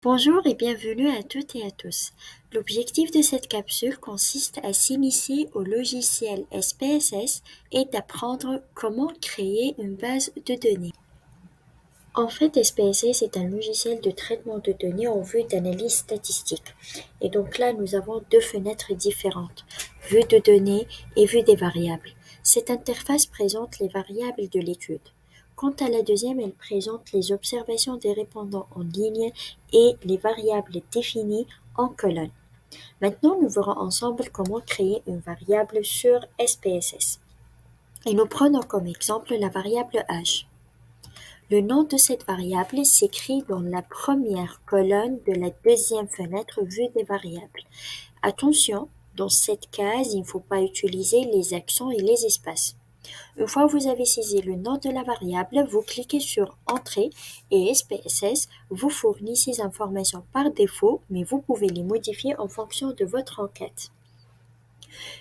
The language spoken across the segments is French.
Bonjour et bienvenue à toutes et à tous. L'objectif de cette capsule consiste à s'initier au logiciel SPSS et d'apprendre comment créer une base de données. En fait, SPSS est un logiciel de traitement de données en vue d'analyse statistique. Et donc là, nous avons deux fenêtres différentes, vue de données et vue des variables. Cette interface présente les variables de l'étude. Quant à la deuxième, elle présente les observations des répondants en ligne et les variables définies en colonne. Maintenant, nous verrons ensemble comment créer une variable sur SPSS. Et nous prenons comme exemple la variable âge. Le nom de cette variable s'écrit dans la première colonne de la deuxième fenêtre vue des variables. Attention, dans cette case, il ne faut pas utiliser les accents et les espaces. Une fois que vous avez saisi le nom de la variable, vous cliquez sur Entrée et SPSS vous fournit ces informations par défaut, mais vous pouvez les modifier en fonction de votre enquête.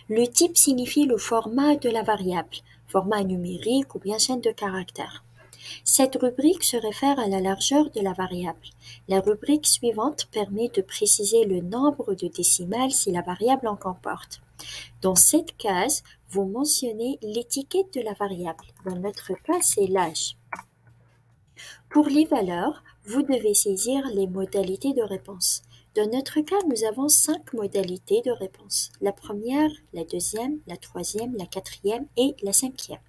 Le type signifie le format de la variable, format numérique ou bien chaîne de caractères. Cette rubrique se réfère à la largeur de la variable. La rubrique suivante permet de préciser le nombre de décimales si la variable en comporte. Dans cette case, vous mentionnez l'étiquette de la variable. Dans notre cas, c'est l'âge. Pour les valeurs, vous devez saisir les modalités de réponse. Dans notre cas, nous avons 5 modalités de réponse. La première, la deuxième, la troisième, la quatrième et la cinquième.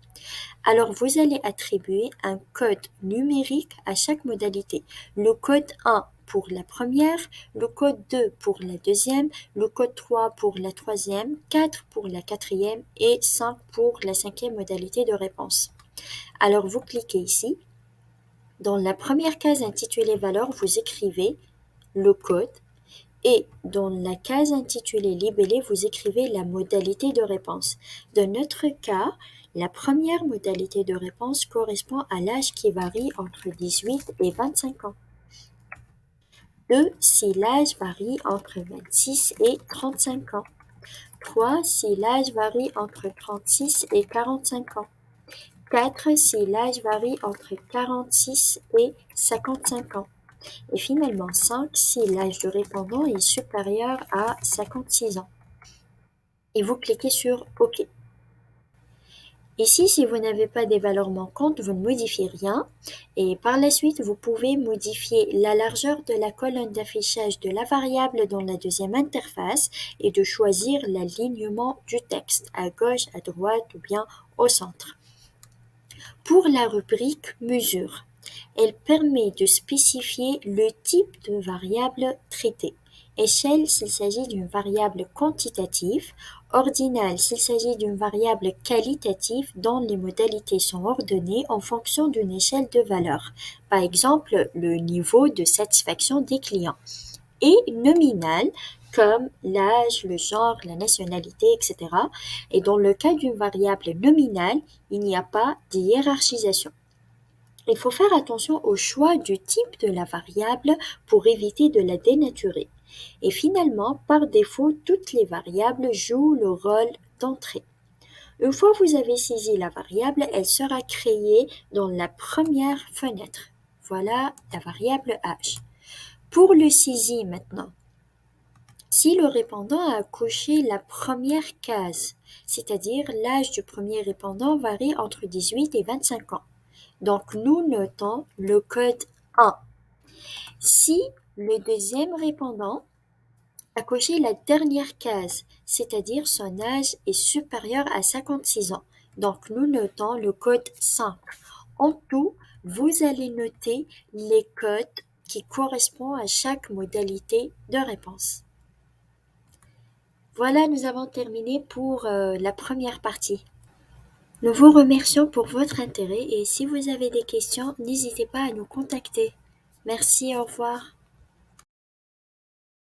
Alors, vous allez attribuer un code numérique à chaque modalité. Le code 1 pour la première, le code 2 pour la deuxième, le code 3 pour la troisième, 4 pour la quatrième et 5 pour la cinquième modalité de réponse. Alors, vous cliquez ici. Dans la première case intitulée Valeur, vous écrivez le code et dans la case intitulée Libellé, vous écrivez la modalité de réponse. Dans notre cas, la première modalité de réponse correspond à l'âge qui varie entre 18 et 25 ans. 2. Si l'âge varie entre 26 et 35 ans. 3. Si l'âge varie entre 36 et 45 ans. 4. Si l'âge varie entre 46 et 55 ans. Et finalement 5 si l'âge du répondant est supérieur à 56 ans. Et vous cliquez sur OK. Ici, si vous n'avez pas des valeurs manquantes, vous ne modifiez rien. Et par la suite, vous pouvez modifier la largeur de la colonne d'affichage de la variable dans la deuxième interface et de choisir l'alignement du texte à gauche, à droite ou bien au centre. Pour la rubrique mesure, elle permet de spécifier le type de variable traitée. Échelle s'il s'agit d'une variable quantitative, ordinal s'il s'agit d'une variable qualitative dont les modalités sont ordonnées en fonction d'une échelle de valeurs, par exemple le niveau de satisfaction des clients, et nominal comme l'âge, le genre, la nationalité, etc. Et dans le cas d'une variable nominale, il n'y a pas de hiérarchisation. Il faut faire attention au choix du type de la variable pour éviter de la dénaturer. Et finalement, par défaut, toutes les variables jouent le rôle d'entrée. Une fois que vous avez saisi la variable, elle sera créée dans la première fenêtre. Voilà la variable âge. Pour le saisie maintenant, si le répondant a coché la première case, c'est-à-dire l'âge du premier répondant varie entre 18 et 25 ans. Donc, nous notons le code 1. Si le deuxième répondant a coché la dernière case, c'est-à-dire son âge est supérieur à 56 ans, donc nous notons le code 5. En tout, vous allez noter les codes qui correspondent à chaque modalité de réponse. Voilà, nous avons terminé pour la première partie. Nous vous remercions pour votre intérêt et si vous avez des questions, n'hésitez pas à nous contacter. Merci, au revoir.